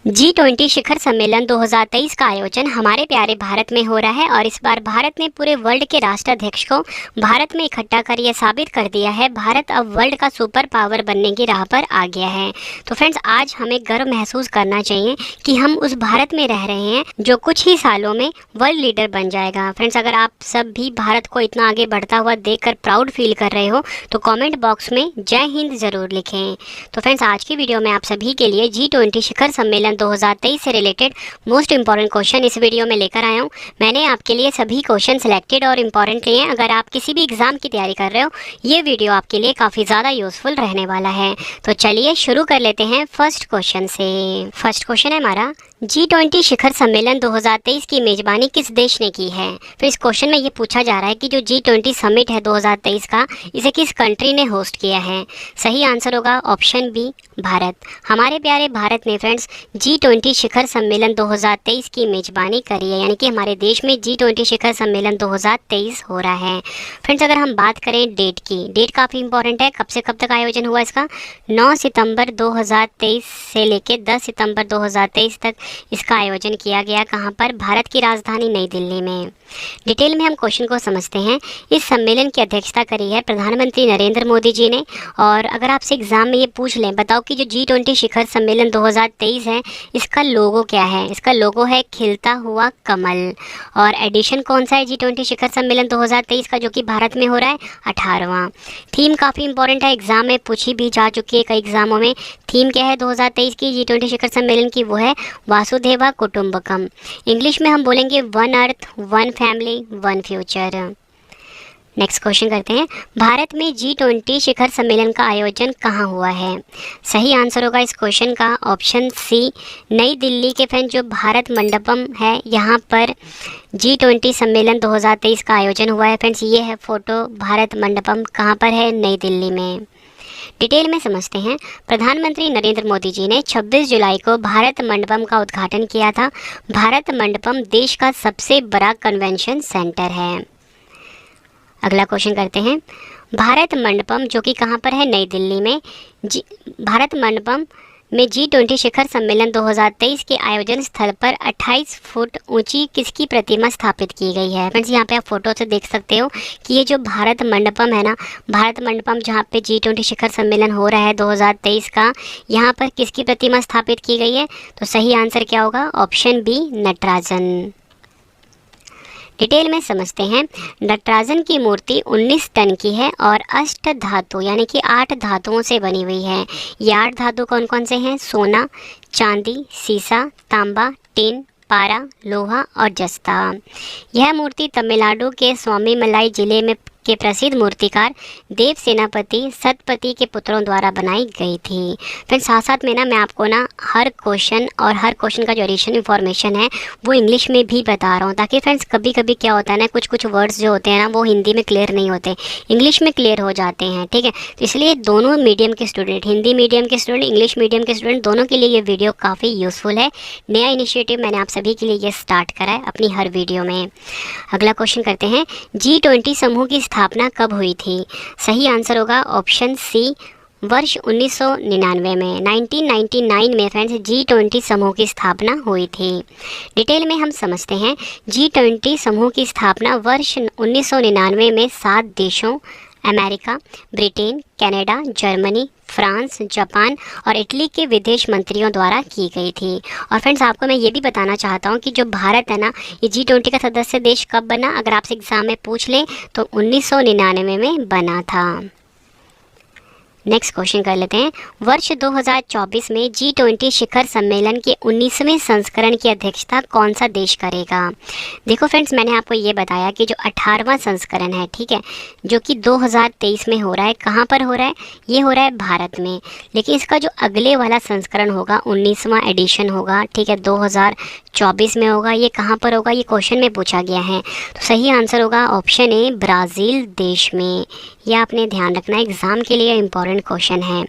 G20 शिखर सम्मेलन 2023 का आयोजन हमारे प्यारे भारत में हो रहा है और इस बार भारत ने पूरे वर्ल्ड के राष्ट्राध्यक्ष को भारत में इकट्ठा कर यह साबित कर दिया है भारत अब वर्ल्ड का सुपर पावर बनने की राह पर आ गया है। तो फ्रेंड्स, आज हमें गर्व महसूस करना चाहिए कि हम उस भारत में रह रहे हैं जो कुछ ही सालों में वर्ल्ड लीडर बन जाएगा। फ्रेंड्स, अगर आप सब भी भारत को इतना आगे बढ़ता हुआ देखकर प्राउड फील कर रहे हो तो कॉमेंट बॉक्स में जय हिंद ज़रूर लिखें। तो फ्रेंड्स, आज की वीडियो में आप सभी के लिए G20 शिखर सम्मेलन 2023 से रिलेटेड मोस्ट इंपॉर्टेंट क्वेश्चन इस वीडियो में लेकर आया हूँ। मैंने आपके लिए सभी क्वेश्चन सिलेक्टेड और इम्पॉर्टेंट लिए हैं। अगर आप किसी भी एग्जाम की तैयारी कर रहे हो, ये वीडियो आपके लिए काफ़ी ज़्यादा यूजफुल रहने वाला है। तो चलिए शुरू कर लेते हैं फर्स्ट क्वेश्चन से। फर्स्ट क्वेश्चन है हमारा, G20 शिखर सम्मेलन 2023 की मेजबानी किस देश ने की है। फिर इस क्वेश्चन में ये पूछा जा रहा है कि जो G20 समिट है 2023 का, इसे किस कंट्री ने होस्ट किया है। सही आंसर होगा ऑप्शन बी, भारत। हमारे प्यारे भारत ने फ्रेंड्स G20 शिखर सम्मेलन 2023 की मेजबानी करी है, यानी कि हमारे देश में G20 शिखर सम्मेलन 2023 हो रहा है। फ्रेंड्स, अगर हम बात करें डेट की, डेट काफ़ी इंपॉर्टेंट है। कब से कब तक आयोजन हुआ इसका? 9 सितंबर 2023 से लेकर 10 सितंबर 2023 तक इसका आयोजन किया गया। कहाँ पर? भारत की राजधानी नई दिल्ली में। डिटेल में हम क्वेश्चन को समझते हैं। इस सम्मेलन की अध्यक्षता करी है प्रधानमंत्री नरेंद्र मोदी जी ने। और अगर आपसे एग्जाम में ये पूछ लें, बताओ कि जो G20 शिखर सम्मेलन 2023 है, इसका लोगो क्या है? इसका लोगो है खिलता हुआ कमल। और एडिशन कौन सा है G20 शिखर सम्मेलन 2023 का, जो कि भारत में हो रहा है? 18वां। थीम काफ़ी इंपॉर्टेंट है, एग्जाम में पूछी भी जा चुकी है कई एग्जामों में। थीम क्या है 2023 की G20 शिखर सम्मेलन की? वो है वासुदेवा कुटुंबकम। इंग्लिश में हम बोलेंगे one earth, one family, one future. Next question करते हैं, भारत में G20 शिखर सम्मेलन का आयोजन कहाँ हुआ है। सही आंसर होगा इस क्वेश्चन का ऑप्शन सी, नई दिल्ली के फ्रेंड जो भारत मंडपम है, यहाँ पर G20 सम्मेलन 2023 का आयोजन हुआ है। फ्रेंड्स, ये है फोटो भारत मंडपम, कहाँ पर है? नई दिल्ली में। डिटेल में समझते हैं। प्रधानमंत्री नरेंद्र मोदी जी ने 26 जुलाई को भारत मंडपम का उद्घाटन किया था। भारत मंडपम देश का सबसे बड़ा कन्वेंशन सेंटर है। अगला क्वेश्चन करते हैं, भारत मंडपम जो कि कहाँ पर है? नई दिल्ली में। भारत मंडपम में G20 शिखर सम्मेलन 2023 के आयोजन स्थल पर 28 फुट ऊंची किसकी प्रतिमा स्थापित की गई है। फ्रेंड्स, यहाँ पे आप फोटो से देख सकते हो कि ये जो भारत मंडपम है ना, भारत मंडपम जहाँ पे G20 शिखर सम्मेलन हो रहा है 2023 का, यहाँ पर किसकी प्रतिमा स्थापित की गई है? तो सही आंसर क्या होगा? Option B, Natarajan. डिटेल में समझते हैं। नटराजन की मूर्ति 19 टन की है और अष्ट धातु यानी कि 8 धातुओं से बनी हुई है। ये 8 धातु कौन कौन से हैं? सोना, चांदी, सीसा, तांबा, टिन, पारा, लोहा और जस्ता। यह मूर्ति तमिलनाडु के स्वामीमलाई जिले में के प्रसिद्ध मूर्तिकार देव सेनापति सतपति के पुत्रों द्वारा बनाई गई थी। फिर साथ साथ में ना मैं आपको ना हर क्वेश्चन का जो एडिशनल इन्फॉर्मेशन है वो इंग्लिश में भी बता रहा हूँ, ताकि फ्रेंड्स कभी कभी क्या होता है ना, कुछ वर्ड्स जो होते हैं ना वो हिंदी में क्लियर नहीं होते, इंग्लिश में क्लियर हो जाते हैं। ठीक है, तो इसलिए दोनों मीडियम के स्टूडेंट, हिंदी मीडियम के स्टूडेंट, इंग्लिश मीडियम के स्टूडेंट, दोनों के लिए ये वीडियो काफ़ी यूज़फुल है। नया इनिशिएटिव मैंने आप सभी के लिए ये स्टार्ट करा है अपनी हर वीडियो में। अगला क्वेश्चन करते हैं, G20 समूह की स्थापना कब हुई थी। सही आंसर होगा ऑप्शन सी, वर्ष 1999 में। 1999 में फ्रेंड्स G20 समूह की स्थापना हुई थी। डिटेल में हम समझते हैं। G20 समूह की स्थापना वर्ष 1999 में 7 देशों America, Britain, Canada, Germany, France, Japan और इटली के विदेश मंत्रियों द्वारा की गई थी। और फ्रेंड्स, आपको मैं ये भी बताना चाहता हूँ कि जो भारत है ना, ये G20 का सदस्य देश कब बना, अगर आपसे एग्जाम में पूछ लें तो 1999 में बना था। नेक्स्ट क्वेश्चन कर लेते हैं, वर्ष 2024 में G20 शिखर सम्मेलन के 19वें संस्करण की अध्यक्षता कौन सा देश करेगा। देखो फ्रेंड्स, मैंने आपको ये बताया कि जो 18वां संस्करण है, ठीक है, जो कि 2023 में हो रहा है, कहाँ पर हो रहा है? ये हो रहा है भारत में। लेकिन इसका जो अगले वाला संस्करण होगा, 19वां एडिशन होगा, ठीक है, 2024 में होगा। ये कहाँ पर होगा? ये क्वेश्चन में पूछा गया है। तो सही आंसर होगा ऑप्शन ए, ब्राज़ील देश में। यह आपने ध्यान रखना, एग्जाम के लिए इम्पोर्टेंट क्वेश्चन है।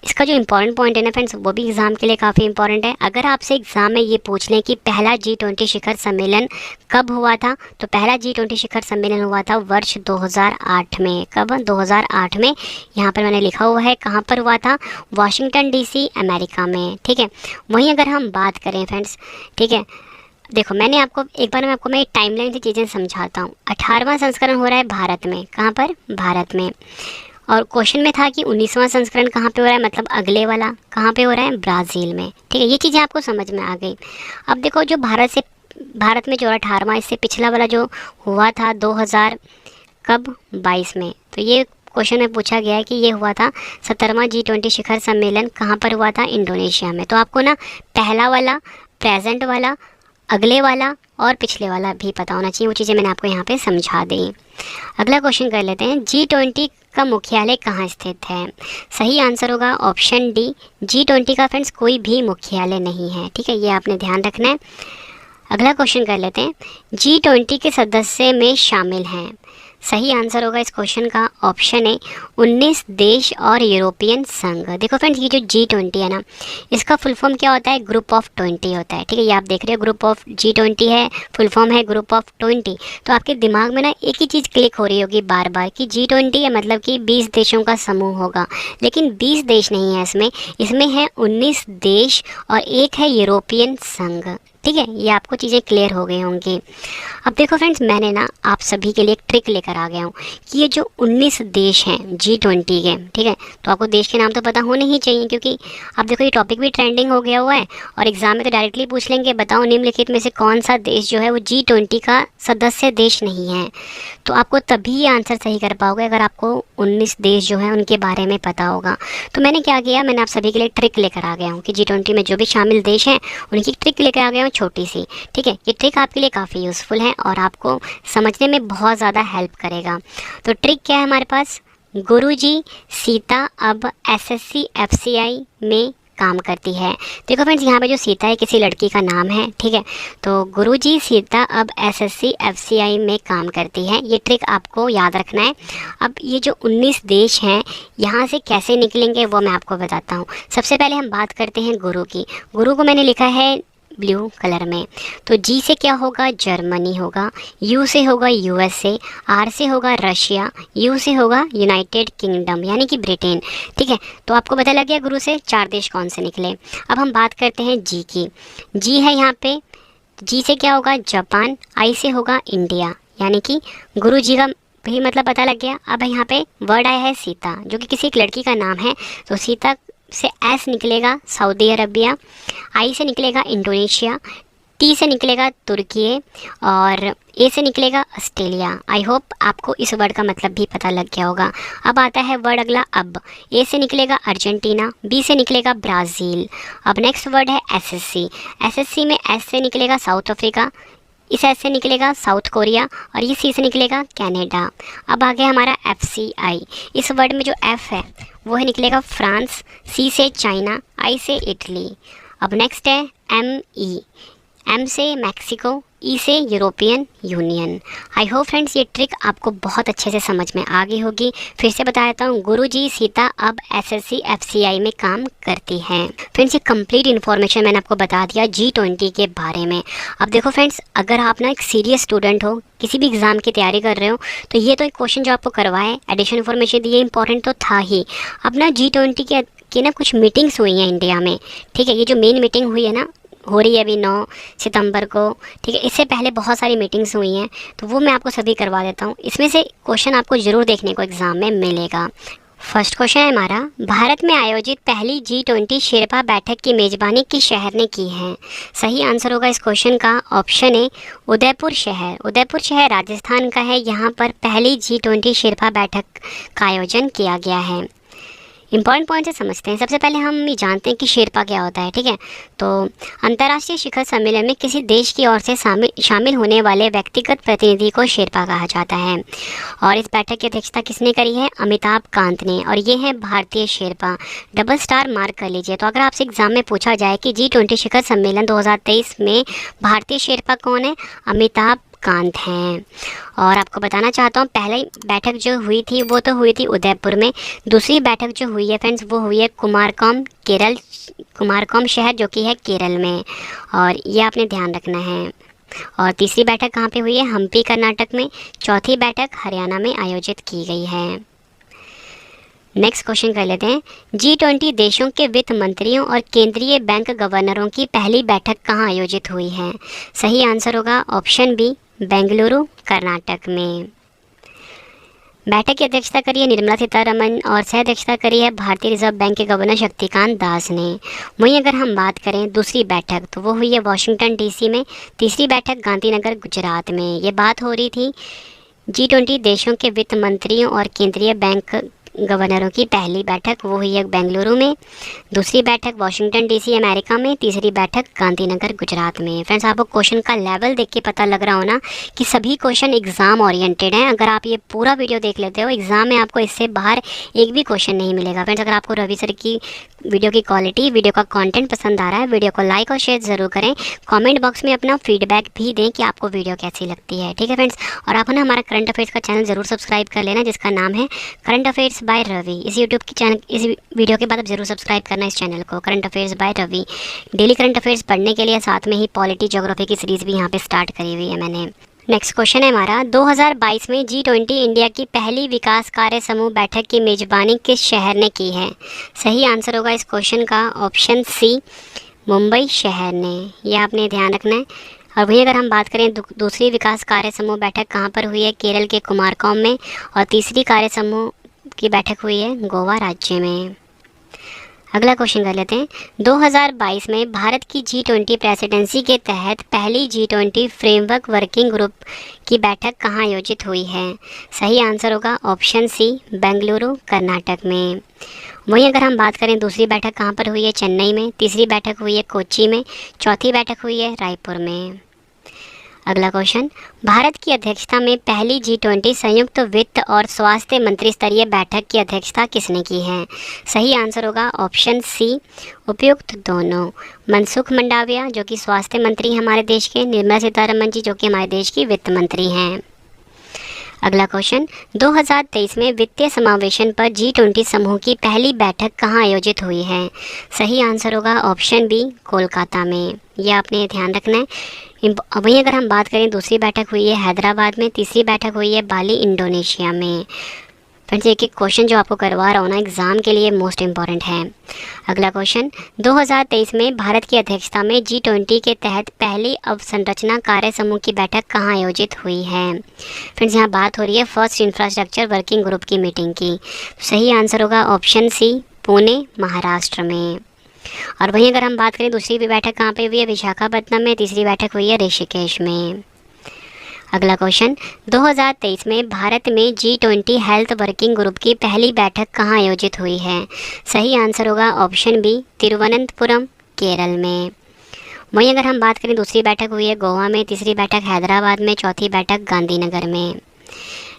इसका जो इंपॉर्टेंट पॉइंट है ना फ्रेंड्स, वो भी एग्जाम के लिए काफ़ी इंपॉर्टेंट है। अगर आपसे एग्जाम में ये पूछ लें कि पहला G20 शिखर सम्मेलन कब हुआ था, तो पहला G20 शिखर सम्मेलन हुआ था वर्ष 2008 में। कब? 2008 में। यहाँ पर मैंने लिखा हुआ है कहाँ पर हुआ था, वाशिंगटन DC अमेरिका में। ठीक है। वहीं अगर हम बात करें फ्रेंड्स, ठीक है, देखो मैंने आपको एक बार मैं टाइमलाइन से चीज़ें समझाता हूँ। 18वां संस्करण हो रहा है भारत में। कहाँ पर? भारत में। और क्वेश्चन में था कि 19वां संस्करण कहाँ पे हो रहा है, मतलब अगले वाला कहाँ पे हो रहा है, ब्राज़ील में। ठीक है, ये चीज़ें आपको समझ में आ गई। अब देखो जो भारत में जो 18वां, इससे पिछला वाला जो हुआ था 2000 कब, 22 में। तो ये क्वेश्चन में पूछा गया है कि ये हुआ था 17वां G20 शिखर सम्मेलन कहाँ पर हुआ था, इंडोनेशिया में। तो आपको ना पहला वाला, प्रेजेंट वाला, अगले वाला और पिछले वाला भी पता होना चाहिए। वो चीज़ें मैंने आपको यहाँ पे समझा दी। अगला क्वेश्चन कर लेते हैं, G20 का मुख्यालय कहाँ स्थित है। सही आंसर होगा ऑप्शन डी, G20 का फ्रेंड्स कोई भी मुख्यालय नहीं है। ठीक है, ये आपने ध्यान रखना है। अगला क्वेश्चन कर लेते हैं, G20 के सदस्य में शामिल हैं। सही आंसर होगा इस क्वेश्चन का ऑप्शन है 19 देश और यूरोपियन संघ। देखो फ्रेंड्स, ये जो G20 है ना, इसका फुल फॉर्म क्या होता है, ग्रुप ऑफ 20 होता है। ठीक है, ये आप देख रहे हो ग्रुप ऑफ G20 है, फुल फॉर्म है ग्रुप ऑफ 20। तो आपके दिमाग में ना एक ही चीज़ क्लिक हो रही होगी बार बार कि G20 है मतलब कि 20 देशों का समूह होगा, लेकिन 20 देश नहीं है इसमें है 19 देश और एक है यूरोपियन संघ। ठीक है, ये आपको चीज़ें क्लियर हो गई होंगी। अब देखो फ्रेंड्स, मैंने ना आप सभी के लिए एक ट्रिक लेकर आ गया हूँ कि ये जो 19 देश हैं G20 के, ठीक है, तो आपको देश के नाम तो पता होने ही चाहिए, क्योंकि अब देखो ये टॉपिक भी ट्रेंडिंग हो गया हुआ है और एग्जाम में तो डायरेक्टली पूछ लेंगे, बताओ निम्नलिखित में से कौन सा देश जो है वो G20 का सदस्य देश नहीं है। तो आपको तभी ये आंसर सही कर पाओगे अगर आपको 19 देश जो है उनके बारे में पता होगा। तो मैंने क्या किया, मैंने आप सभी के लिए ट्रिक लेकर आ गया हूँ कि G20 में जो भी शामिल देश हैं उनकी ट्रिक लेकर आ गया हूँ छोटी सी। ठीक है, ये ट्रिक आपके लिए काफ़ी यूज़फुल है और आपको समझने में बहुत ज़्यादा हेल्प करेगा। तो ट्रिक क्या है हमारे पास, गुरुजी सीता अब SSC FCI में काम करती है। देखो फ्रेंड्स, यहाँ पे जो सीता है किसी लड़की का नाम है। ठीक है, तो गुरुजी सीता अब SSC FCI में काम करती है। ये ट्रिक आपको याद रखना है। अब ये जो 19 देश हैं, यहाँ से कैसे निकलेंगे वो मैं आपको बताता हूँ। सबसे पहले हम बात करते हैं गुरु की। गुरु को मैंने लिखा है ब्लू कलर में। तो जी से क्या होगा, जर्मनी होगा। यू से होगा USA। आर से होगा रशिया। यू से होगा यूनाइटेड किंगडम यानी कि ब्रिटेन। ठीक है, तो आपको पता लग गया गुरु से 4 देश कौन से निकले। अब हम बात करते हैं जी की। जी है यहाँ पे, जी से क्या होगा, जापान। आई से होगा इंडिया, यानी कि गुरु जी का भी मतलब पता लग गया। अब यहाँ पे वर्ड आया है सीता, जो कि किसी एक लड़की का नाम है। तो सीता से एस निकलेगा सऊदी अरबिया, आई से निकलेगा इंडोनेशिया, टी से निकलेगा तुर्की और ए से निकलेगा ऑस्ट्रेलिया। आई होप आपको इस वर्ड का मतलब भी पता लग गया होगा। अब आता है वर्ड अगला अब। ए से निकलेगा अर्जेंटीना, बी से निकलेगा ब्राज़ील। अब नेक्स्ट वर्ड है SSC। SSC में एस से निकलेगा साउथ अफ्रीका, इस एस से निकलेगा साउथ कोरिया और ये सी से निकलेगा कनाडा। अब आ गया हमारा FCI। इस वर्ड में जो F है वो है निकलेगा फ्रांस, सी से चाइना, आई से इटली। अब नेक्स्ट है ME। M से मैक्सिको, ई से European union. I hope friends ये ट्रिक आपको बहुत अच्छे से समझ में आ गई होगी। फिर से बता देता हूँ, गुरुजी सीता अब SSC FCI में काम करती हैं। फ्रेंड्स ये कंप्लीट इन्फॉर्मेशन मैंने आपको बता दिया G20 के बारे में। अब देखो फ्रेंड्स, अगर आप ना एक सीरियस स्टूडेंट हो, किसी भी एग्ज़ाम की तैयारी कर रहे हो, तो ये तो एक क्वेश्चन जो आपको करवाए, एडिशनल इन्फॉर्मेशन दी है, इंपॉर्टेंट तो था ही। अब ना G20 की ना कुछ मीटिंग्स हुई हैं इंडिया में। ठीक है, ये जो मेन मीटिंग हुई है ना, हो रही है अभी 9 सितंबर को। ठीक है, इससे पहले बहुत सारी मीटिंग्स हुई हैं, तो वो मैं आपको सभी करवा देता हूँ। इसमें से क्वेश्चन आपको ज़रूर देखने को एग्ज़ाम में मिलेगा। फर्स्ट क्वेश्चन है हमारा, भारत में आयोजित पहली G20 शेरपा बैठक की मेज़बानी किस शहर ने की है। सही आंसर होगा इस क्वेश्चन का ऑप्शन है उदयपुर शहर। उदयपुर शहर राजस्थान का है। यहाँ पर पहली G20 शेरपा बैठक का आयोजन किया गया है। इंपॉर्टेंट पॉइंट से समझते हैं। सबसे पहले हम ये जानते हैं कि शेरपा क्या होता है। ठीक है, तो अंतर्राष्ट्रीय शिखर सम्मेलन में किसी देश की ओर से शामिल होने वाले व्यक्तिगत प्रतिनिधि को शेरपा कहा जाता है। और इस बैठक की अध्यक्षता किसने करी है, अमिताभ कांत ने। और ये है भारतीय शेरपा। डबल स्टार मार्क कर लीजिए। तो अगर आपसे एग्जाम में पूछा जाए कि G20 शिखर सम्मेलन 2023 में भारतीय शेरपा कौन है, अमिताभ कांत हैं। और आपको बताना चाहता हूँ, पहली बैठक जो हुई थी वो तो हुई थी उदयपुर में, दूसरी बैठक जो हुई है फ्रेंड्स वो हुई है कुमारकोम शहर जो कि है केरल में, और ये आपने ध्यान रखना है। और तीसरी बैठक कहाँ पे हुई है? हम्पी कर्नाटक में। चौथी बैठक हरियाणा में आयोजित की गई है। नेक्स्ट क्वेश्चन कर लेते हैं, G20 देशों के वित्त मंत्रियों और केंद्रीय बैंक गवर्नरों की पहली बैठक कहाँ आयोजित हुई है? सही आंसर होगा ऑप्शन बी, बेंगलुरु कर्नाटक में। बैठक की अध्यक्षता करी है निर्मला सीतारमन और सह अध्यक्षता करी है भारतीय रिजर्व बैंक के गवर्नर शक्तिकांत दास ने। वहीं अगर हम बात करें दूसरी बैठक तो वो हुई है वॉशिंगटन डीसी में। तीसरी बैठक गांधीनगर गुजरात में। ये बात हो रही थी G20 देशों के वित्त मंत्रियों और केंद्रीय बैंक गवर्नरों की पहली बैठक वो हुई है बेंगलुरु में। दूसरी बैठक वॉशिंगटन डीसी अमेरिका में। तीसरी बैठक गांधीनगर गुजरात में। फ्रेंड्स, आपको क्वेश्चन का लेवल देख के पता लग रहा हो ना कि सभी क्वेश्चन एग्जाम ओरिएंटेड हैं। अगर आप ये पूरा वीडियो देख लेते हो एग्जाम में आपको इससे बाहर एक भी क्वेश्चन नहीं मिलेगा। फ्रेंड्स, अगर आपको रवि सर की वीडियो की क्वालिटी, वीडियो का कंटेंट पसंद आ रहा है, वीडियो को लाइक और शेयर ज़रूर करें। कमेंट बॉक्स में अपना फीडबैक भी दें कि आपको वीडियो कैसी लगती है। ठीक है फ्रेंड्स, और आप ना हमारा करंट अफेयर्स का चैनल ज़रूर सब्सक्राइब कर लेना जिसका नाम है करंट अफेयर्स बाय रवि। इस यूट्यूब की चैनल, इस वीडियो के बाद आप जरूर सब्सक्राइब करना इस चैनल को, current affairs by Ravi. Daily current affairs पढ़ने के लिए साथ में ही पॉलिटी ज्योग्राफी की सीरीज़ भी यहाँ पे स्टार्ट करी हुई है मैंने। नेक्स्ट क्वेश्चन है हमारा, 2022 में G20 इंडिया की पहली विकास कार्य समूह बैठक की मेजबानी किस शहर ने की है? सही आंसर होगा इस क्वेश्चन का ऑप्शन सी, मुंबई शहर ने। यह आपने ध्यान रखना है। और वहीं अगर हम बात करें दूसरी विकास कार्य समूह बैठक कहाँ पर हुई है? केरल के कुमारकोम में। और तीसरी कार्य समूह की बैठक हुई है गोवा राज्य में। अगला क्वेश्चन कर लेते हैं, 2022 में भारत की G20 प्रेसिडेंसी के तहत पहली G20 फ्रेमवर्क वर्किंग ग्रुप की बैठक कहाँ आयोजित हुई है? सही आंसर होगा ऑप्शन सी, बेंगलुरु कर्नाटक में। वहीं अगर हम बात करें दूसरी बैठक कहाँ पर हुई है? चेन्नई में। तीसरी बैठक हुई है कोच्चि में। चौथी बैठक हुई है रायपुर में। अगला क्वेश्चन, भारत की अध्यक्षता में पहली G20 संयुक्त वित्त और स्वास्थ्य मंत्री स्तरीय बैठक की अध्यक्षता किसने की है? सही आंसर होगा ऑप्शन सी, उपयुक्त दोनों। मनसुख मंडाविया जो कि स्वास्थ्य मंत्री हैं हमारे देश के, निर्मला सीतारमन जी जो कि हमारे देश की वित्त मंत्री हैं। अगला क्वेश्चन, 2023 में वित्तीय समावेशन पर G20 समूह की पहली बैठक कहाँ आयोजित हुई है? सही आंसर होगा ऑप्शन बी, कोलकाता में। यह आपने ध्यान रखना है। वहीं अगर हम बात करें दूसरी बैठक हुई है हैदराबाद में। तीसरी बैठक हुई है बाली इंडोनेशिया में। फ्रेंड्स, एक एक क्वेश्चन जो आपको करवा रहा हूँ ना एग्जाम के लिए मोस्ट इंपॉर्टेंट है। अगला क्वेश्चन, 2023 में भारत की अध्यक्षता में G20 के तहत पहली अवसंरचना कार्य समूह की बैठक कहाँ आयोजित हुई है? फ्रेंड्स, यहाँ बात हो रही है फर्स्ट इंफ्रास्ट्रक्चर वर्किंग ग्रुप की मीटिंग की। सही आंसर होगा ऑप्शन सी, पुणे महाराष्ट्र में। और वहीं अगर हम बात करें दूसरी भी बैठक कहाँ पे हुई है? विशाखापट्टनम में। तीसरी बैठक हुई है ऋषिकेश में। अगला क्वेश्चन, 2023 में भारत में G20 हेल्थ वर्किंग ग्रुप की पहली बैठक कहाँ आयोजित हुई है? सही आंसर होगा ऑप्शन बी, तिरुवनंतपुरम केरल में। वहीं अगर हम बात करें दूसरी बैठक हुई है गोवा में। तीसरी बैठक हैदराबाद में। चौथी बैठक गांधीनगर में।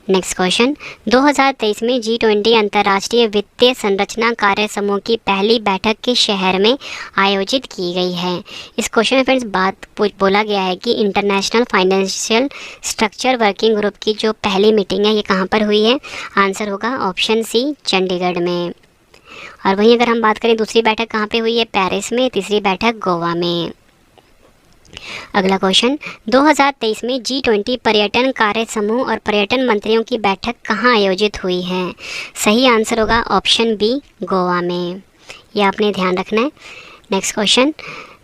नेक्स्ट क्वेश्चन, 2023 में G20 अंतर्राष्ट्रीय वित्तीय संरचना कार्य समूह की पहली बैठक किस शहर में आयोजित की गई है? इस क्वेश्चन में फ्रेंड्स बात बोला गया है कि international financial structure working group की जो पहली मीटिंग है ये कहाँ पर हुई है? आंसर होगा ऑप्शन सी, चंडीगढ़ में। और वहीं अगर हम बात करें दूसरी बैठक कहाँ पे हुई है? पेरिस में। तीसरी बैठक गोवा में। अगला क्वेश्चन, 2023 में G20 पर्यटन कार्य समूह और पर्यटन मंत्रियों की बैठक कहाँ आयोजित हुई है? सही आंसर होगा ऑप्शन बी, गोवा में। यह आपने ध्यान रखना है। नेक्स्ट क्वेश्चन,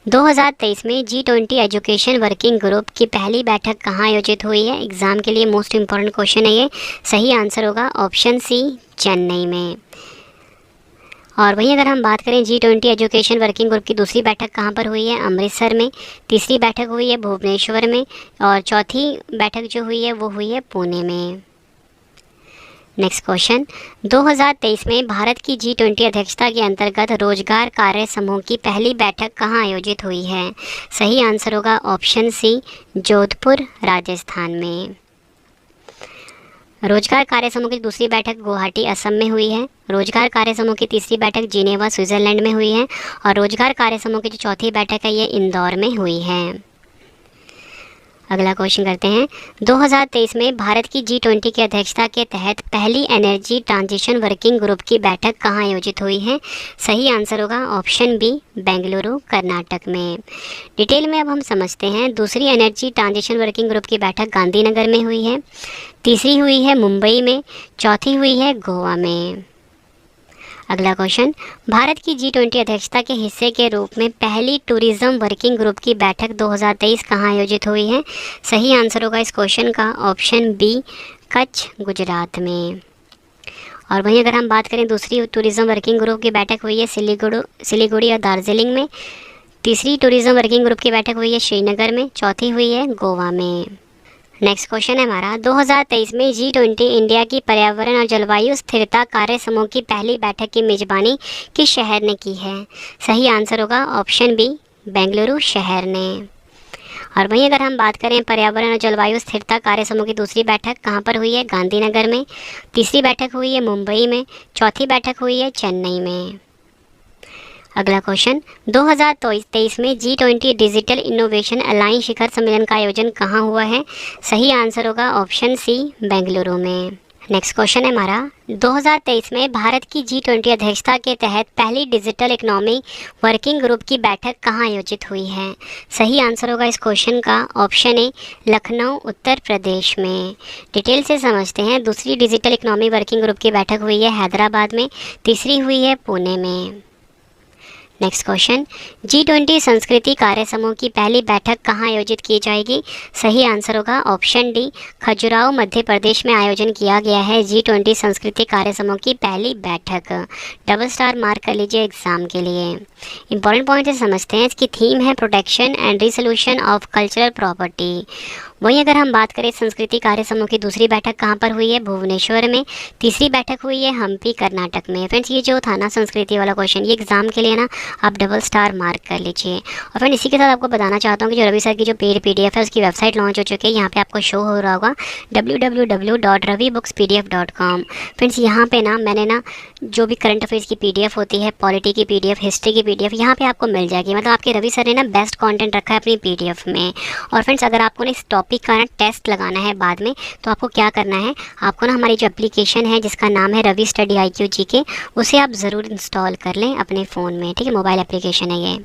2023 में G20 एजुकेशन वर्किंग ग्रुप की पहली बैठक कहाँ आयोजित हुई है? एग्जाम के लिए मोस्ट इंपॉर्टेंट क्वेश्चन है ये। सही आंसर होगा ऑप्शन सी, चेन्नई में। और वहीं अगर हम बात करें G20 एजुकेशन वर्किंग ग्रुप की दूसरी बैठक कहाँ पर हुई है? अमृतसर में। तीसरी बैठक हुई है भुवनेश्वर में। और चौथी बैठक जो हुई है वो हुई है पुणे में। नेक्स्ट क्वेश्चन, 2023 में भारत की G20 अध्यक्षता के अंतर्गत रोजगार कार्य समूह की पहली बैठक कहाँ आयोजित हुई है? सही आंसर होगा ऑप्शन सी, जोधपुर राजस्थान में। रोजगार कार्य समूह की दूसरी बैठक गुवाहाटी असम में हुई है। रोजगार कार्य समूह की तीसरी बैठक जिनेवा स्विट्जरलैंड में हुई है। और रोजगार कार्य समूह की जो चौथी बैठक है ये इंदौर में हुई है। अगला क्वेश्चन करते हैं, 2023 में भारत की G20 की अध्यक्षता के तहत पहली एनर्जी ट्रांजिशन वर्किंग ग्रुप की बैठक कहाँ आयोजित हुई है? सही आंसर होगा ऑप्शन बी, बेंगलुरु कर्नाटक में। डिटेल में अब हम समझते हैं। दूसरी एनर्जी ट्रांजिशन वर्किंग ग्रुप की बैठक गांधीनगर में हुई है, तीसरी हुई है मुंबई में, चौथी हुई है गोवा में। अगला क्वेश्चन, भारत की G20 अध्यक्षता के हिस्से के रूप में पहली टूरिज्म वर्किंग ग्रुप की बैठक 2023 कहाँ आयोजित हुई है? सही आंसर होगा इस क्वेश्चन का ऑप्शन बी, कच्छ गुजरात में। और वहीं अगर हम बात करें दूसरी टूरिज्म वर्किंग ग्रुप की बैठक हुई है सिलीगुड़ी और दार्जिलिंग में, तीसरी टूरिज्म वर्किंग ग्रुप की बैठक हुई है श्रीनगर में, चौथी हुई है गोवा में। नेक्स्ट क्वेश्चन है हमारा, 2023 में G20 इंडिया की पर्यावरण और जलवायु स्थिरता कार्य समूह की पहली बैठक की मेजबानी किस शहर ने की है? सही आंसर होगा ऑप्शन बी, बेंगलुरु शहर ने। और वहीं अगर हम बात करें पर्यावरण और जलवायु स्थिरता कार्य समूह की दूसरी बैठक कहाँ पर हुई है? गांधीनगर में, तीसरी बैठक हुई है मुंबई में, चौथी बैठक हुई है चेन्नई में। अगला क्वेश्चन, 2023 में G20 डिजिटल इनोवेशन अलायंस शिखर सम्मेलन का आयोजन कहाँ हुआ है? सही आंसर होगा ऑप्शन सी, बेंगलुरु में। नेक्स्ट क्वेश्चन है हमारा, 2023 में भारत की G20 अध्यक्षता के तहत पहली डिजिटल इकोनॉमी वर्किंग ग्रुप की बैठक कहाँ आयोजित हुई है? सही आंसर होगा इस क्वेश्चन का ऑप्शन ए, लखनऊ उत्तर प्रदेश में। डिटेल से समझते हैं। दूसरी डिजिटल इकोनॉमी वर्किंग ग्रुप की बैठक हुई है हैदराबाद में, तीसरी हुई है पुणे में। नेक्स्ट क्वेश्चन, G20 संस्कृति कार्य समूह की पहली बैठक कहाँ आयोजित की जाएगी? सही आंसर होगा ऑप्शन डी, खजुराहो मध्य प्रदेश में आयोजन किया गया है G20 संस्कृति कार्य समूह की पहली बैठक। डबल स्टार मार्क कर लीजिए एग्जाम के लिए। इंपॉर्टेंट पॉइंट से समझते हैं। इसकी थीम है protection and resolution of cultural property. वहीं अगर हम बात करें संस्कृति कार्य समूह की दूसरी बैठक कहाँ पर हुई है? भुवनेश्वर में, तीसरी बैठक हुई है हम्पी कर्नाटक में। फ्रेंड्स ये जो था ना संस्कृति वाला क्वेश्चन, ये एग्जाम के लिए ना आप डबल स्टार मार्क कर लीजिए। और फ्रेंड इसी के साथ आपको बताना चाहता हूँ कि जो रवि सर की जो पेड PDF है उसकी वेबसाइट लॉन्च हो चुकी है। यहाँ पे आपको शो हो रहा होगा www.ravibookspdf.com। फ्रेंड्स यहाँ पे ना मैंने ना जो भी करंट अफेयर्स की PDF होती है, पॉलिटी की PDF, हिस्ट्री की PDF यहाँ पे आपको मिल जाएगी। मतलब आपके रवि सर ने ना बेस्ट कंटेंट रखा है अपनी PDF में। और फ्रेंड्स अगर आपको ना इस टॉपिक का ना टेस्ट लगाना है बाद में, तो आपको क्या करना है, आपको ना हमारी जो एप्लीकेशन है जिसका नाम है रवि स्टडी IQ GK, उसे आप ज़रूर इंस्टॉल कर लें अपने फ़ोन में। ठीक है, मोबाइल एप्लीकेशन है ये।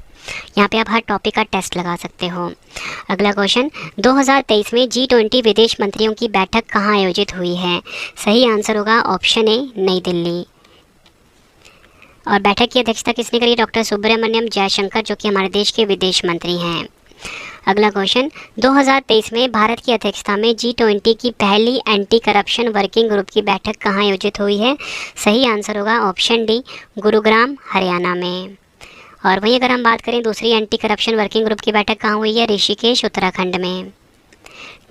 यहाँ पे आप हर टॉपिक का टेस्ट लगा सकते हो। अगला क्वेश्चन, 2023 में G20 विदेश मंत्रियों की बैठक कहाँ आयोजित हुई है? सही आंसर होगा ऑप्शन ए, नई दिल्ली। और बैठक की अध्यक्षता किसने करी? डॉक्टर सुब्रमण्यम जयशंकर, जो कि हमारे देश के विदेश मंत्री हैं। अगला क्वेश्चन, 2023 में भारत की अध्यक्षता में G20 की पहली एंटी करप्शन वर्किंग ग्रुप की बैठक कहाँ आयोजित हुई है? सही आंसर होगा ऑप्शन डी, गुरुग्राम हरियाणा में। और वहीं अगर हम बात करें दूसरी एंटी करप्शन वर्किंग ग्रुप की बैठक कहाँ हुई है? ऋषिकेश उत्तराखंड में।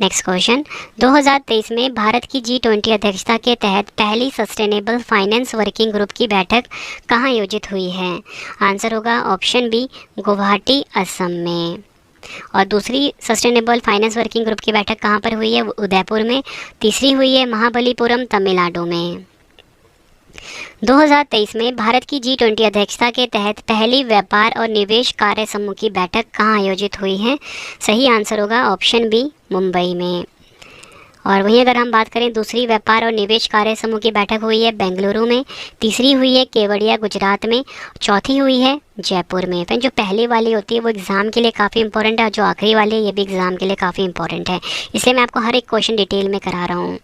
नेक्स्ट क्वेश्चन, 2023 में भारत की G20 अध्यक्षता के तहत पहली सस्टेनेबल फाइनेंस वर्किंग ग्रुप की बैठक कहाँ आयोजित हुई है? आंसर होगा ऑप्शन बी, गुवाहाटी असम में। और दूसरी सस्टेनेबल फाइनेंस वर्किंग ग्रुप की बैठक कहाँ पर हुई है? उदयपुर में, तीसरी हुई है महाबलीपुरम तमिलनाडु में। 2023 में भारत की G20 अध्यक्षता के तहत पहली व्यापार और निवेश कार्य समूह की बैठक कहाँ आयोजित हुई है? सही आंसर होगा ऑप्शन बी, मुंबई में। और वहीं अगर हम बात करें दूसरी व्यापार और निवेश कार्य समूह की बैठक हुई है बेंगलुरु में, तीसरी हुई है केवड़िया गुजरात में, चौथी हुई है जयपुर में। फिर जो पहली वाली होती है वो एग्ज़ाम के लिए काफ़ी इंपॉर्टेंट है, और जो आखिरी वाली है ये भी एग्ज़ाम के लिए काफ़ी इंपॉर्टेंट है, इसलिए मैं आपको हर एक क्वेश्चन डिटेल में करा रहा हूँ।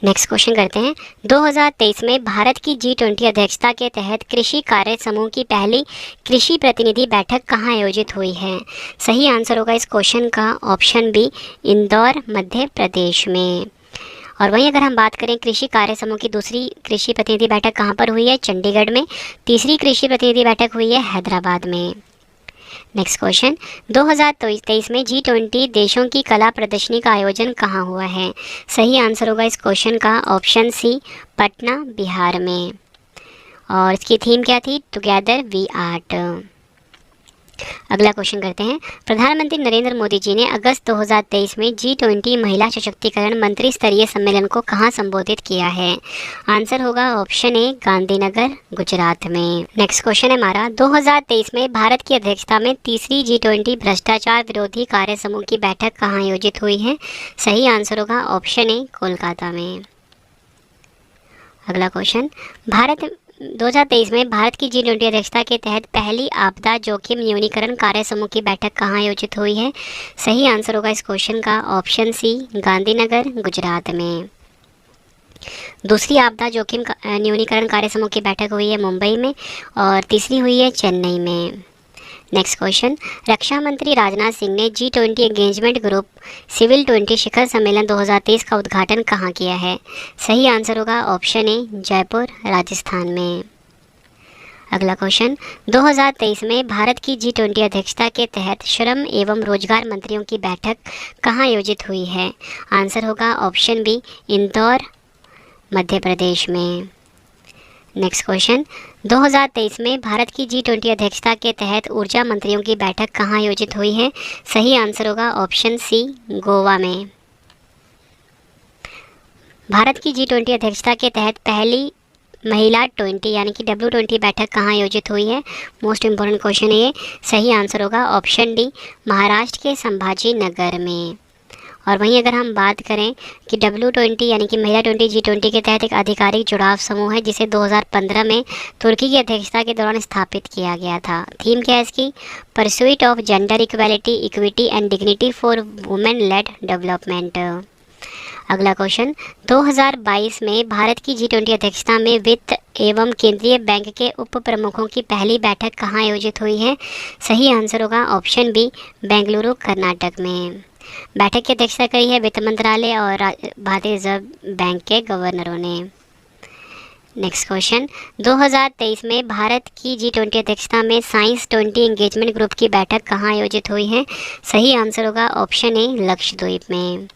नेक्स्ट क्वेश्चन करते हैं, 2023 में भारत की G20 अध्यक्षता के तहत कृषि कार्य समूह की पहली कृषि प्रतिनिधि बैठक कहाँ आयोजित हुई है? सही आंसर होगा इस क्वेश्चन का ऑप्शन बी, इंदौर मध्य प्रदेश में। और वहीं अगर हम बात करें कृषि कार्य समूह की दूसरी कृषि प्रतिनिधि बैठक कहाँ पर हुई है? चंडीगढ़ में, तीसरी कृषि प्रतिनिधि बैठक हुई है हैदराबाद में। नेक्स्ट क्वेश्चन, 2023 में G20 देशों की कला प्रदर्शनी का आयोजन कहाँ हुआ है? सही आंसर होगा इस क्वेश्चन का ऑप्शन सी, पटना बिहार में। और इसकी थीम क्या थी? Together we art. अगला क्वेश्चन करते हैं, प्रधानमंत्री नरेंद्र मोदी जी ने अगस्त 2023 में G20 महिला सशक्तिकरण मंत्री स्तरीय सम्मेलन को कहां संबोधित किया है? आंसर होगा ऑप्शन ए गांधीनगर, गुजरात में। नेक्स्ट क्वेश्चन है हमारा, 2023 में भारत की अध्यक्षता में तीसरी G20 भ्रष्टाचार विरोधी कार्य समूह की बैठक कहां आयोजित हुई है? सही आंसर होगा ऑप्शन ए कोलकाता में। अगला क्वेश्चन, 2023 में भारत की G20 अध्यक्षता के तहत पहली आपदा जोखिम न्यूनीकरण कार्य समूह की बैठक कहाँ आयोजित हुई है? सही आंसर होगा इस क्वेश्चन का ऑप्शन सी गांधीनगर, गुजरात में। दूसरी आपदा जोखिम न्यूनीकरण कार्य समूह की बैठक हुई है मुंबई में और तीसरी हुई है चेन्नई में। नेक्स्ट क्वेश्चन, रक्षा मंत्री राजनाथ सिंह ने G20 एंगेजमेंट ग्रुप सिविल 20 शिखर सम्मेलन 2023 का उद्घाटन कहाँ किया है? सही आंसर होगा ऑप्शन ए जयपुर, राजस्थान में। अगला क्वेश्चन, 2023 में भारत की G20 अध्यक्षता के तहत श्रम एवं रोजगार मंत्रियों की बैठक कहाँ आयोजित हुई है? आंसर होगा ऑप्शन बी इंदौर, मध्य प्रदेश में। नेक्स्ट क्वेश्चन, 2023 में भारत की G20 अध्यक्षता के तहत ऊर्जा मंत्रियों की बैठक कहाँ आयोजित हुई है? सही आंसर होगा ऑप्शन सी गोवा में। भारत की G20 अध्यक्षता के तहत पहली महिला 20 यानी कि W20 बैठक कहाँ आयोजित हुई है? मोस्ट इम्पोर्टेंट क्वेश्चन है ये। सही आंसर होगा ऑप्शन डी महाराष्ट्र के संभाजी नगर में। और वहीं अगर हम बात करें कि W20 यानी कि महिला 20 G20 के तहत एक आधिकारिक जुड़ाव समूह है जिसे 2015 में तुर्की की अध्यक्षता के दौरान स्थापित किया गया था। थीम क्या है इसकी? Pursuit of gender equality, equity and dignity for women lead development. अगला क्वेश्चन, 2022 में भारत की G20 अध्यक्षता में वित्त एवं केंद्रीय बैंक के उप प्रमुखों की पहली बैठक कहाँ आयोजित हुई है? सही आंसर होगा ऑप्शन बी बेंगलुरु, कर्नाटक में। बैठक की अध्यक्षता करी है वित्त मंत्रालय और भारतीय रिजर्व बैंक के गवर्नरों ने। नेक्स्ट क्वेश्चन, 2023 में भारत की G20 अध्यक्षता में साइंस 20 एंगेजमेंट ग्रुप की बैठक कहाँ आयोजित हुई है? सही आंसर होगा ऑप्शन ए लक्षद्वीप में।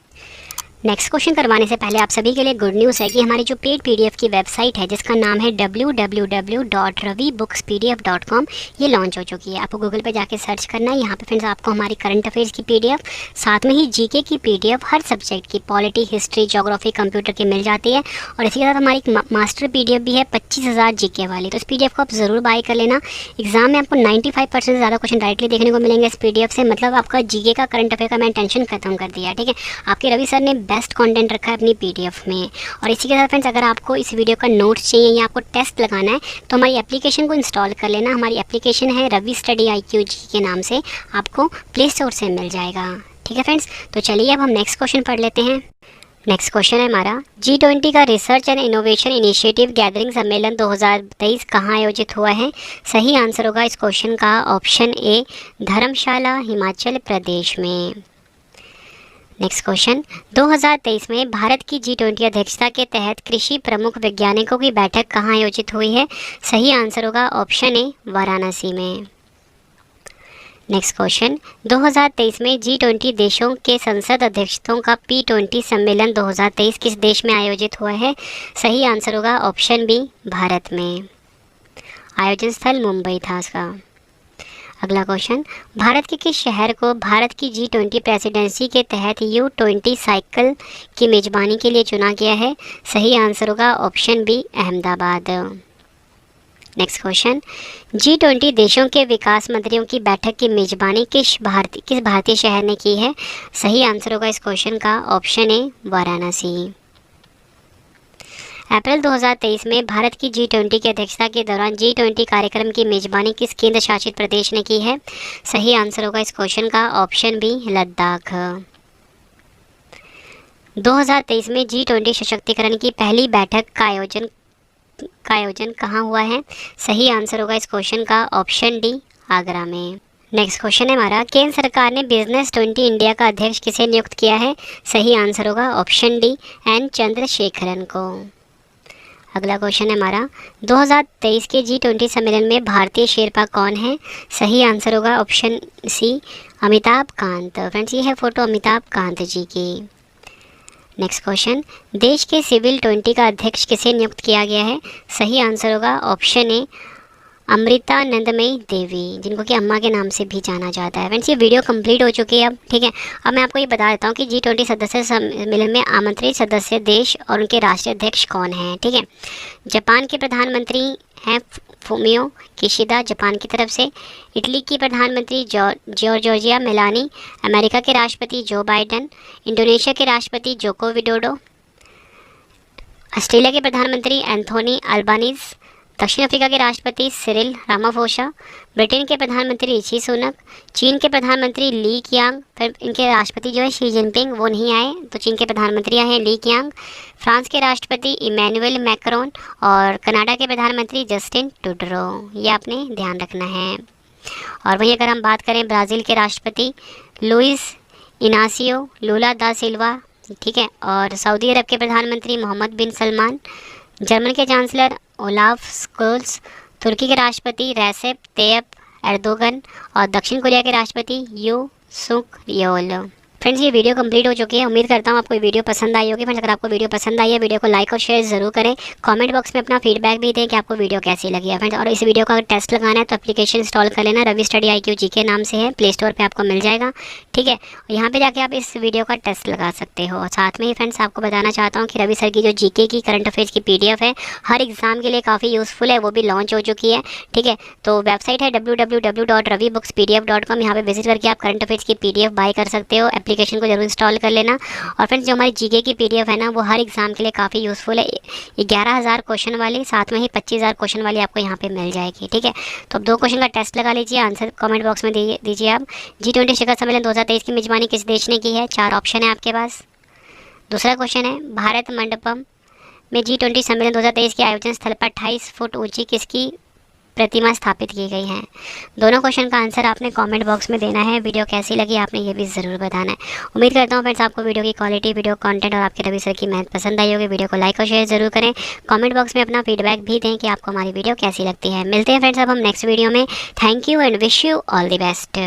नेक्स्ट क्वेश्चन करवाने से पहले आप सभी के लिए गुड न्यूज़ है कि हमारी जो पेड PDF की वेबसाइट है जिसका नाम है www.ravibooks.pdf.com ये लॉन्च हो चुकी है। आपको गूगल पे जाके सर्च करना है। यहाँ पे फ्रेंड्स आपको हमारी करंट अफेयर्स की PDF साथ में ही GK की PDF हर सब्जेक्ट की पॉलिटी, हिस्ट्री, ज्योग्राफी, कंप्यूटर की मिल जाती है। और इसी के साथ हमारी एक मास्टर PDF भी है 25,000 GK वाली। तो इस PDF को आप ज़रूर बाय कर लेना। एग्जाम में आपको 95% से ज़्यादा क्वेश्चन डायरेक्टली देखने को मिलेंगे इस PDF से। मतलब आपका GK का करंट अफेयर का मैंने टेंशन खत्म कर दिया है। ठीक है, आपके रवि सर ने बेस्ट कंटेंट रखा है अपनी PDF में। और इसी के साथ फ्रेंड्स अगर आपको इस वीडियो का नोट्स चाहिए या आपको टेस्ट लगाना है तो हमारी एप्लीकेशन को इंस्टॉल कर लेना। हमारी एप्लीकेशन है रवि स्टडी IQ के नाम से, आपको प्ले स्टोर से मिल जाएगा। ठीक है फ्रेंड्स, तो चलिए अब हम नेक्स्ट क्वेश्चन पढ़ लेते हैं। नेक्स्ट क्वेश्चन है हमारा, G20 का research and innovation initiative gathering सम्मेलन 2023 कहाँ आयोजित हुआ है? सही आंसर होगा इस क्वेश्चन का ऑप्शन ए धर्मशाला, हिमाचल प्रदेश में। नेक्स्ट क्वेश्चन, 2023 में भारत की G20 अध्यक्षता के तहत कृषि प्रमुख वैज्ञानिकों की बैठक कहाँ आयोजित हुई है? सही आंसर होगा ऑप्शन ए वाराणसी में। नेक्स्ट क्वेश्चन, 2023 में G20 देशों के संसद अध्यक्षों का P20 सम्मेलन 2023 किस देश में आयोजित हुआ है? सही आंसर होगा ऑप्शन बी भारत में। आयोजन स्थल मुंबई था इसका। अगला क्वेश्चन, भारत के किस शहर को भारत की G20 प्रेसिडेंसी के तहत U20 साइकिल की मेज़बानी के लिए चुना गया है? सही आंसर होगा option B Ahmedabad. Next question, G20 देशों के विकास मंत्रियों की बैठक की मेज़बानी किस भारतीय शहर ने की है? सही आंसर होगा इस क्वेश्चन का ऑप्शन ए वाराणसी। अप्रैल 2023 में भारत की G20 की अध्यक्षता के दौरान G20 कार्यक्रम की मेज़बानी किस केंद्र शासित प्रदेश ने की है? सही आंसर होगा इस क्वेश्चन का ऑप्शन बी लद्दाख। 2023 में G20 सशक्तिकरण की पहली बैठक का आयोजन कहाँ हुआ है? सही आंसर होगा इस क्वेश्चन का ऑप्शन डी आगरा में। नेक्स्ट क्वेश्चन है हमारा, केंद्र सरकार ने बिजनेस 20 इंडिया का अध्यक्ष किसे नियुक्त किया है? सही आंसर होगा ऑप्शन डी एन चंद्रशेखरन को। अगला क्वेश्चन है हमारा, 2023 के G20 सम्मेलन में भारतीय शेरपा कौन है? सही आंसर होगा option C Amitabh Kant. Friends ये है फोटो अमिताभ कांत जी की। नेक्स्ट क्वेश्चन, देश के सिविल 20 का अध्यक्ष किसे नियुक्त किया गया है? सही आंसर होगा ऑप्शन ए अमृता नंदमयी देवी, जिनको कि अम्मा के नाम से भी जाना जाता है। फ्रेंड्स ये वीडियो कंप्लीट हो चुकी है अब, ठीक है। अब मैं आपको ये बता देता हूँ कि G20 सदस्य सम्मेलन में आमंत्रित सदस्य देश और उनके राष्ट्रीय अध्यक्ष कौन हैं, ठीक है। जापान के प्रधानमंत्री हैं फूमियो किशिदा, जापान की तरफ से। इटली की प्रधानमंत्री जॉर्जिया मेलानी। अमेरिका के राष्ट्रपति जो बाइडेन। इंडोनेशिया के राष्ट्रपति जोको विडोडो। ऑस्ट्रेलिया के प्रधानमंत्री एंथोनी अल्बानीज। दक्षिण अफ्रीका के राष्ट्रपति सिरिल रामाफोसा। ब्रिटेन के प्रधानमंत्री ऋषि सुनक। चीन के प्रधानमंत्री ली कियांग, फिर इनके राष्ट्रपति जो है शी जिनपिंग, वो नहीं आए तो चीन के प्रधानमंत्री आए हैं ली कियांग। फ्रांस के राष्ट्रपति इमैनुअल मैक्रोन और कनाडा के प्रधानमंत्री जस्टिन ट्रूडो, ये आपने ध्यान रखना है। और वहीं अगर हम बात करें ब्राज़ील के राष्ट्रपति लुइस इनासियो लूला दा सिल्वा, ठीक है। और सऊदी अरब के प्रधानमंत्री मोहम्मद बिन सलमान। जर्मन के चांसलर ओलाफ स्कोल्स। तुर्की के राष्ट्रपति रेसेप तैयब एर्दोगन और दक्षिण कोरिया के राष्ट्रपति यू सुक योल। फ्रेंड्स ये वीडियो कंप्लीट हो चुकी है। उम्मीद करता हूँ आपको ये वीडियो पसंद आई होगी। फ्रेंड्स अगर आपको वीडियो पसंद आई है, वीडियो को लाइक और शेयर जरूर करें। कमेंट बॉक्स में अपना फीडबैक भी दें कि आपको वीडियो कैसी लगी है फ्रेंड्स। और इस वीडियो का अगर टेस्ट लगाना है तो एप्लीकेशन इंस्टॉल कर लेना, रवि स्टडी IQ GK नाम से है, प्ले स्टोर पर आपको मिल जाएगा, ठीक है। और यहाँ पर जाके आप इस वीडियो का टेस्ट लगा सकते हो। और साथ में ही फ्रेंड्स आपको बताना चाहता हूँ कि रवि सर की जो GK की करंट अफेयर्स की PDF है, हर एग्जाम के लिए काफ़ी यूज़फुल है, वो भी लॉन्च हो चुकी है, ठीक है। तो वेबसाइट है www.ravibookspdf.com, यहाँ पे विजिट करके आप करंट अफेयर्स की PDF बाय कर सकते हो। एप्लीकेशन को जरूर इंस्टॉल कर लेना। और फ्रेंड्स जो हमारी GK की PDF है ना, वो हर एग्जाम के लिए काफ़ी यूज़फुल है। 11,000 क्वेश्चन वाली, साथ में ही 25,000 क्वेश्चन वाली आपको यहाँ पे मिल जाएगी, ठीक है। तो अब 2 क्वेश्चन का टेस्ट लगा लीजिए, आंसर कमेंट बॉक्स में दीजिए आप। G20 शिखर सम्मेलन 2023 की मेजबानी किस देश ने की है? 4 ऑप्शन है आपके पास। दूसरा क्वेश्चन है भारत मंडपम में G20 सम्मेलन 2023 के आयोजन स्थल पर 28 फुट ऊंची किसकी प्रतिमा स्थापित की गई है? दोनों क्वेश्चन का आंसर आपने कमेंट बॉक्स में देना है। वीडियो कैसी लगी आपने ये भी ज़रूर बताना है। उम्मीद करता हूँ फ्रेंड्स आपको वीडियो की क्वालिटी, वीडियो कंटेंट और आपके रवि सर की मेहनत पसंद आई होगी। वीडियो को लाइक और शेयर जरूर करें। कमेंट बॉक्स में अपना फीडबैक भी दें कि आपको हमारी वीडियो कैसी लगती है। मिलते हैं फ्रेंड्स अब हम नेक्स्ट वीडियो में। Thank you and wish you all the best.